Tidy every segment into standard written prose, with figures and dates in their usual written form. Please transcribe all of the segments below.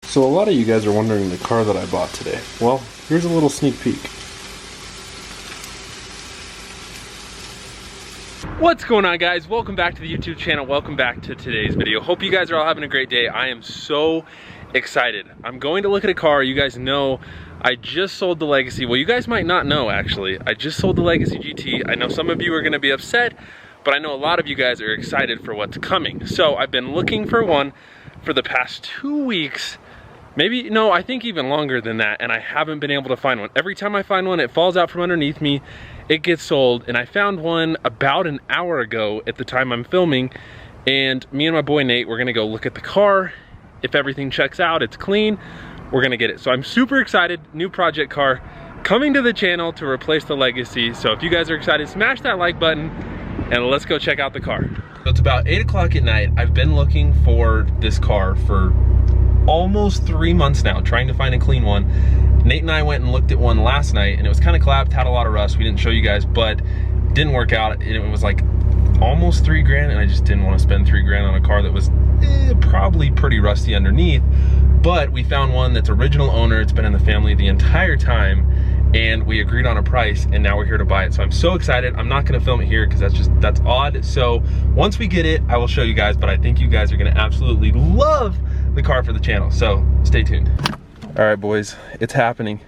So a lot of you guys are wondering the car that I bought today. Well, here's a little sneak peek. What's going on, guys? Welcome back to the YouTube channel. Welcome back to today's video. Hope you guys are all having a great day. I am so excited. I'm going to look at a car. You guys know I just sold the Legacy. Well, you guys might not know, actually. I just sold the Legacy GT. I know some of you are gonna be upset, but I know a lot of you guys are excited for what's coming. So I've been looking for one for the past 2 weeks. Maybe, no, I think even longer than that, and I haven't been able to find one. Every time I find one, it falls out from underneath me, it gets sold, and I found one about an hour ago at the time I'm filming, and me and my boy Nate, we're gonna go look at the car. If everything checks out, it's clean, we're gonna get it. So I'm super excited, new project car coming to the channel to replace the Legacy. So if you guys are excited, smash that like button, and let's go check out the car. So it's about 8 o'clock at night. I've been looking for this car for almost 3 months now, trying to find a clean one. Nate and I went and looked at one last night, and it was kind of clapped, had a lot of rust. We didn't show you guys, but didn't work out. It was like almost 3 grand, and I just didn't want to spend 3 grand on a car that was probably pretty rusty underneath. But we found one that's original owner. It's been in the family the entire time, and we agreed on a price, and now we're here to buy it. So I'm so excited. I'm not gonna film it here because that's odd. So once we get it, I will show you guys, but I think you guys are gonna absolutely love the car for the channel, so stay tuned. All right, boys, it's happening.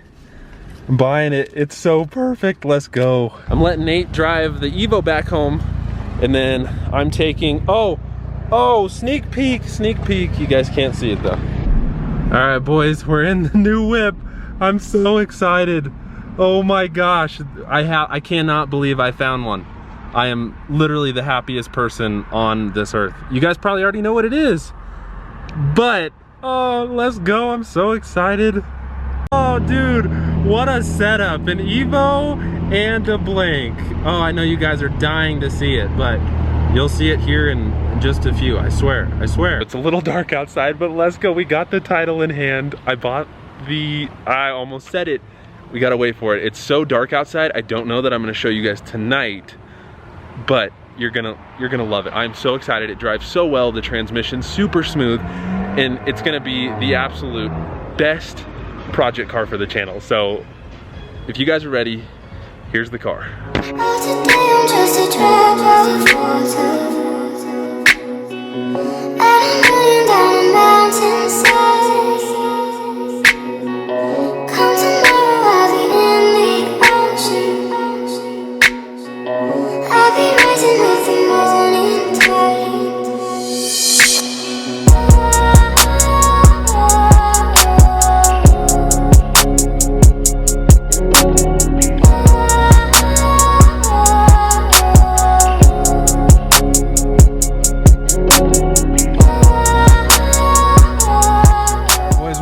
I'm buying it. It's so perfect. Let's go. I'm letting Nate drive the Evo back home, and then I'm taking, oh, sneak peek. You guys can't see it though. All right, boys, we're in the new whip. I'm so excited. Oh my gosh, I cannot believe I found one. I am literally the happiest person on this earth. You guys probably already know what it is, but oh, let's go. I'm so excited. Oh dude, what a setup. An Evo and a Blank. Oh, I know you guys are dying to see it, but you'll see it here in just a few, I swear. It's a little dark outside, but let's go. We got the title in hand. I almost said it. We gotta wait for it. It's so dark outside. I don't know that I'm gonna show you guys tonight, but you're gonna love it. I'm so excited. It drives so well. The transmission's super smooth, and it's gonna be the absolute best project car for the channel. So if you guys are ready, here's the car.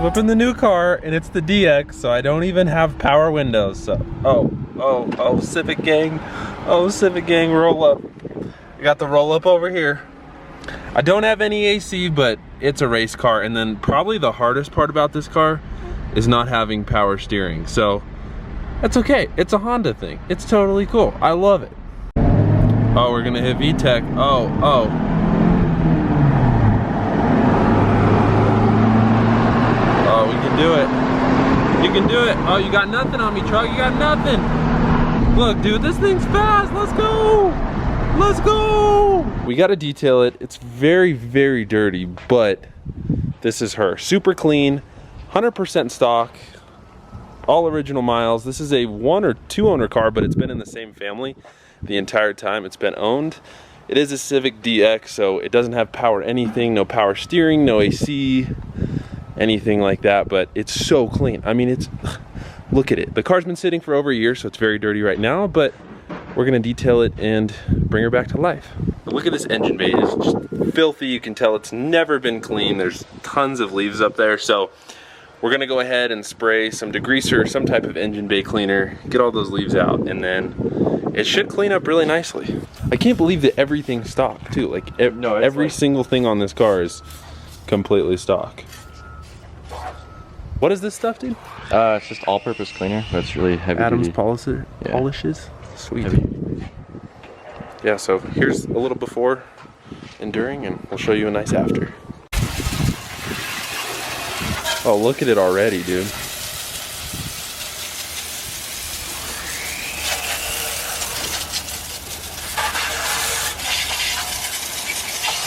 Whipping the new car, and it's the DX, so I don't even have power windows. So oh Civic gang, roll up. I got the roll up over here. I don't have any AC, but it's a race car. And then probably the hardest part about this car is not having power steering, so that's okay. It's a Honda thing. It's totally cool. I love it. Oh, we're gonna hit VTEC. Oh. We can do it. You can do it. Oh, you got nothing on me, truck. You got nothing. Look, dude, this thing's fast. Let's go. Let's go. We got to detail it. It's very, very dirty, but this is her. Super clean, 100% stock, all original miles. This is a 1 or 2 owner car, but it's been in the same family the entire time it's been owned. It is a Civic DX, so it doesn't have power anything, no power steering, no AC, anything like that, but it's so clean. I mean, look at it. The car's been sitting for over a year, so it's very dirty right now, but we're gonna detail it and bring her back to life. Look at this engine bay. It's just filthy. You can tell it's never been clean. There's tons of leaves up there, so we're gonna go ahead and spray some degreaser, some type of engine bay cleaner, get all those leaves out, and then it should clean up really nicely. I can't believe that everything's stock too. Like every single thing on this car is completely stock. What is this stuff, dude? It's just all-purpose cleaner, but it's really heavy. Adams polishes. Sweet. Heavy. Yeah, so here's a little before and during, and we'll show you a nice after. Oh, look at it already, dude.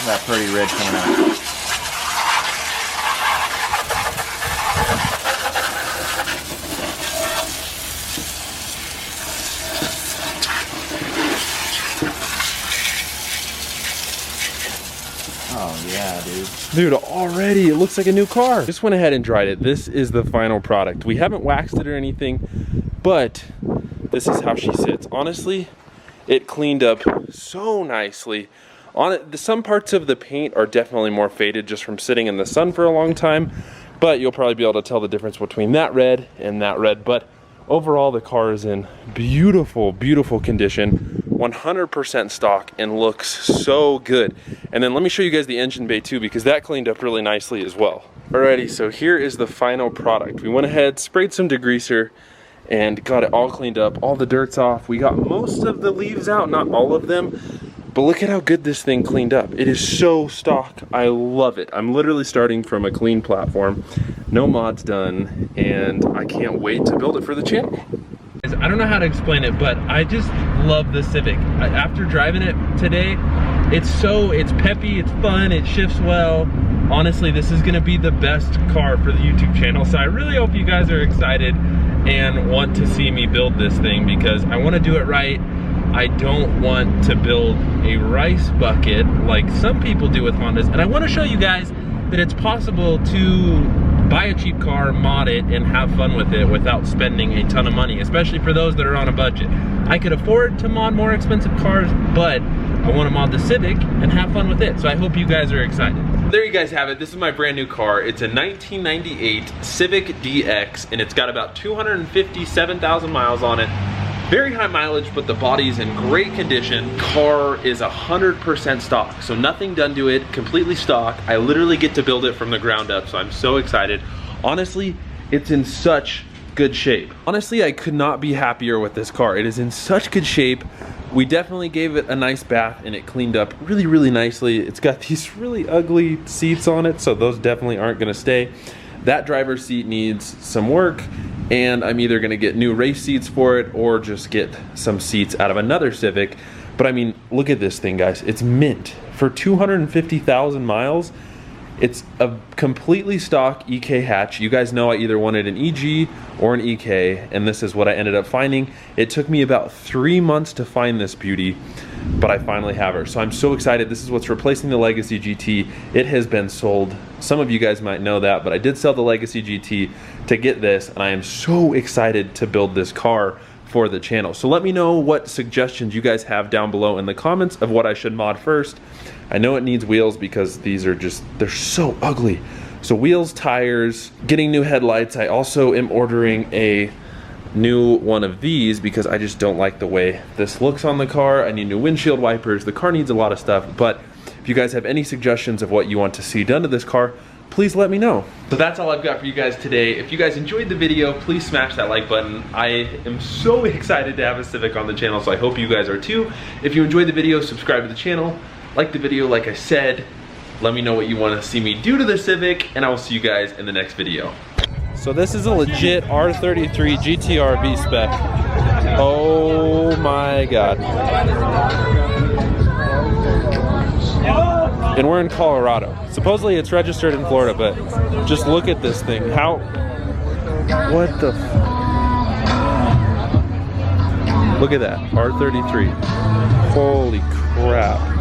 That pretty red coming out. Oh yeah, dude. Dude, already it looks like a new car. Just went ahead and dried it. This is the final product. We haven't waxed it or anything, but this is how she sits. Honestly, it cleaned up so nicely. On it, some parts of the paint are definitely more faded just from sitting in the sun for a long time, but you'll probably be able to tell the difference between that red and that red. But overall, the car is in beautiful, beautiful condition, 100% stock, and looks so good. And then let me show you guys the engine bay too, because that cleaned up really nicely as well. Alrighty, so here is the final product. We went ahead, sprayed some degreaser, and got it all cleaned up. All the dirt's off. We got most of the leaves out, not all of them. But look at how good this thing cleaned up. It is so stock. I love it. I'm literally starting from a clean platform. No mods done, and I can't wait to build it for the channel. I don't know how to explain it, but I just love the Civic. After driving it today, it's peppy, it's fun, it shifts well. Honestly, this is gonna be the best car for the YouTube channel. So I really hope you guys are excited and want to see me build this thing, because I wanna do it right. I don't want to build a rice bucket like some people do with Hondas. And I want to show you guys that it's possible to buy a cheap car, mod it, and have fun with it without spending a ton of money, especially for those that are on a budget. I could afford to mod more expensive cars, but I want to mod the Civic and have fun with it. So I hope you guys are excited. There you guys have it. This is my brand new car. It's a 1998 Civic DX, and it's got about 257,000 miles on it. Very high mileage, but the body's in great condition. Car is 100% stock, so nothing done to it, completely stock. I literally get to build it from the ground up, so I'm so excited. Honestly, it's in such good shape. Honestly, I could not be happier with this car. It is in such good shape. We definitely gave it a nice bath, and it cleaned up really, really nicely. It's got these really ugly seats on it, so those definitely aren't gonna stay. That driver's seat needs some work, and I'm either gonna get new race seats for it or just get some seats out of another Civic. But I mean, look at this thing, guys. It's mint. For 250,000 miles, it's a completely stock EK hatch. You guys know I either wanted an EG or an EK, and this is what I ended up finding. It took me about 3 months to find this beauty, but I finally have her. So I'm so excited. This is what's replacing the Legacy GT. It has been sold. Some of you guys might know that, but I did sell the Legacy GT to get this, and I am so excited to build this car for the channel. So let me know what suggestions you guys have down below in the comments of what I should mod first. I know it needs wheels because these are just, they're so ugly. So wheels, tires, getting new headlights. I also am ordering a new one of these because I just don't like the way this looks on the car. I need new windshield wipers. The car needs a lot of stuff, but if you guys have any suggestions of what you want to see done to this car, please let me know. So that's all I've got for you guys today. If you guys enjoyed the video, please smash that like button. I am so excited to have a Civic on the channel, so I hope you guys are too. If you enjoyed the video, subscribe to the channel, like the video like I said, let me know what you want to see me do to the Civic, and I will see you guys in the next video. So this is a legit R33 GTR V-Spec. Oh my God. And we're in Colorado. Supposedly it's registered in Florida, but just look at this thing. How, what the, look at that, R33. Holy crap.